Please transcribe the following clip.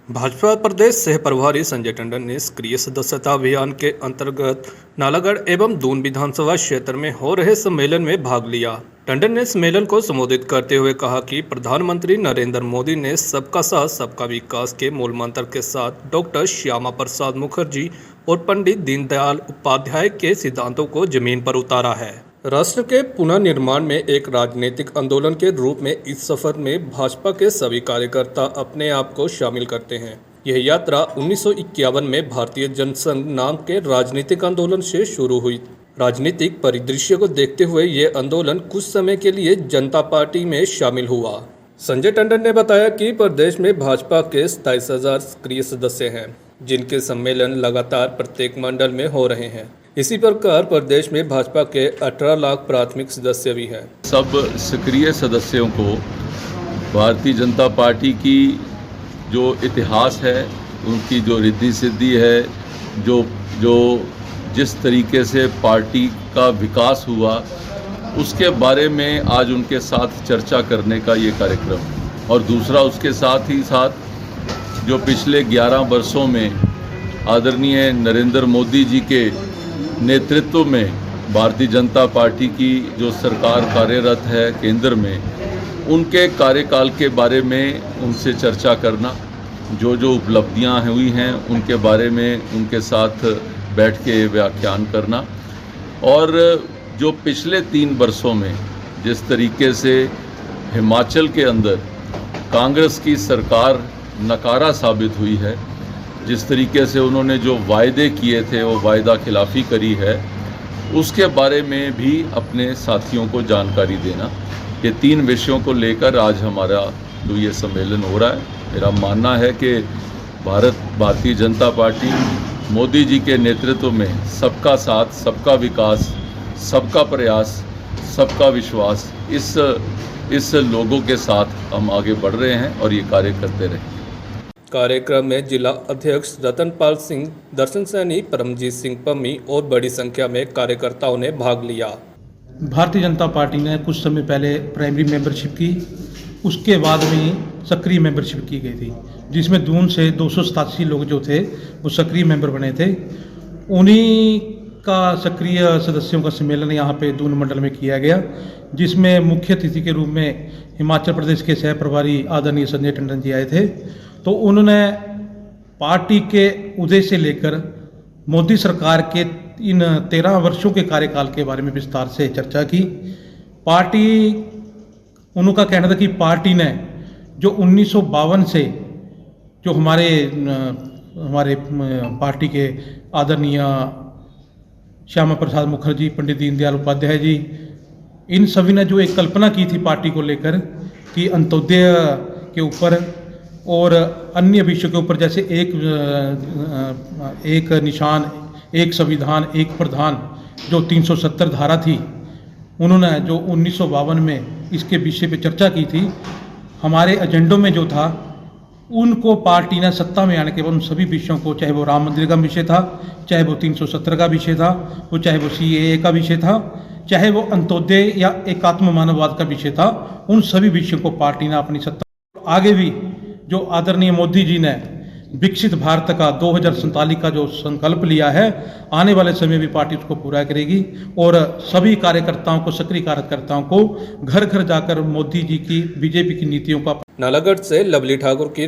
भाजपा प्रदेश सह प्रभारी संजय टंडन ने सक्रिय सदस्यता अभियान के अंतर्गत नालागढ़ एवं दून विधानसभा क्षेत्र में हो रहे सम्मेलन में भाग लिया। टंडन ने सम्मेलन को संबोधित करते हुए कहा कि प्रधानमंत्री नरेंद्र मोदी ने सबका साथ सबका विकास के मूल मंत्र के साथ डॉक्टर श्यामा प्रसाद मुखर्जी और पंडित दीनदयाल उपाध्याय के सिद्धांतों को जमीन पर उतारा है। राष्ट्र के पुनर्निर्माण में एक राजनीतिक आंदोलन के रूप में इस सफर में भाजपा के सभी कार्यकर्ता अपने आप को शामिल करते हैं। यह यात्रा 1951 में भारतीय जनसंघ नाम के राजनीतिक आंदोलन से शुरू हुई। राजनीतिक परिदृश्य को देखते हुए ये आंदोलन कुछ समय के लिए जनता पार्टी में शामिल हुआ। संजय टंडन ने बताया कि प्रदेश में भाजपा के 27,000 सक्रिय सदस्य हैं, जिनके सम्मेलन लगातार प्रत्येक मंडल में हो रहे हैं। इसी प्रकार प्रदेश में भाजपा के 18 लाख प्राथमिक सदस्य भी हैं। सब सक्रिय सदस्यों को भारतीय जनता पार्टी की जो इतिहास है, उनकी जो रिद्धि सिद्धि है, जो जिस तरीके से पार्टी का विकास हुआ, उसके बारे में आज उनके साथ चर्चा करने का ये कार्यक्रम। और दूसरा उसके साथ ही साथ जो पिछले 11 वर्षों में आदरणीय नरेंद्र मोदी जी के नेतृत्व में भारतीय जनता पार्टी की जो सरकार कार्यरत है केंद्र में, उनके कार्यकाल के बारे में उनसे चर्चा करना, जो उपलब्धियां हुई हैं उनके बारे में उनके साथ बैठ के व्याख्यान करना, और जो पिछले 3 वर्षों में जिस तरीके से हिमाचल के अंदर कांग्रेस की सरकार नकारा साबित हुई है, जिस तरीके से उन्होंने जो वायदे किए थे वो वायदा खिलाफी करी है, उसके बारे में भी अपने साथियों को जानकारी देना। ये 3 विषयों को लेकर आज हमारा जो ये सम्मेलन हो रहा है। मेरा मानना है कि भारतीय जनता पार्टी मोदी जी के नेतृत्व में सबका साथ, सबका विकास, सबका प्रयास, सबका विश्वास, इस लोगों के साथ हम आगे बढ़ रहे हैं और ये कार्य करते रहें। कार्यक्रम में जिला अध्यक्ष रतनपाल सिंह, दर्शन सैनी, परमजीत सिंह पम्मी और बड़ी संख्या में कार्यकर्ताओं ने भाग लिया। भारतीय जनता पार्टी ने कुछ समय पहले प्राइमरी मेंबरशिप की, उसके बाद में सक्रिय मेंबरशिप की गई थी, जिसमें दून से 287 लोग जो थे वो सक्रिय मेंबर बने थे। उन्हीं का सक्रिय सदस्यों का सम्मेलन यहाँ पे दून मंडल में किया गया, जिसमें मुख्य अतिथि के रूप में हिमाचल प्रदेश के सह प्रभारी आदरणीय संजय टंडन जी आए थे। तो उन्होंने पार्टी के उदय से लेकर मोदी सरकार के इन 13 वर्षों के कार्यकाल के बारे में विस्तार से चर्चा की। उनका कहना था कि पार्टी ने जो 1952 से जो हमारे पार्टी के आदरणीय श्यामा प्रसाद मुखर्जी, पंडित दीनदयाल उपाध्याय जी, इन सभी ने जो एक कल्पना की थी पार्टी को लेकर कि अंत्योदय के ऊपर और अन्य विषयों के ऊपर, जैसे एक निशान, एक संविधान, एक प्रधान, जो 370 धारा थी, उन्होंने जो 1952 में इसके विषय पे चर्चा की थी। हमारे एजेंडों में जो था, उनको पार्टी ने सत्ता में आने के बाद उन सभी विषयों को, चाहे वो राम मंदिर का विषय था, चाहे वो 370 का विषय था, वो चाहे वो CAA का विषय था, चाहे वो अंत्योदय या एकात्म मानववाद का विषय था, उन सभी विषयों को पार्टी ने अपनी सत्ता आगे भी जो आदरणीय मोदी जी ने विकसित भारत का 2047 का जो संकल्प लिया है, आने वाले समय भी पार्टी उसको पूरा करेगी और सभी कार्यकर्ताओं को, सक्रिय कार्यकर्ताओं को घर घर जाकर मोदी जी की, बीजेपी की नीतियों का। नालागढ़ से लवली ठाकुर की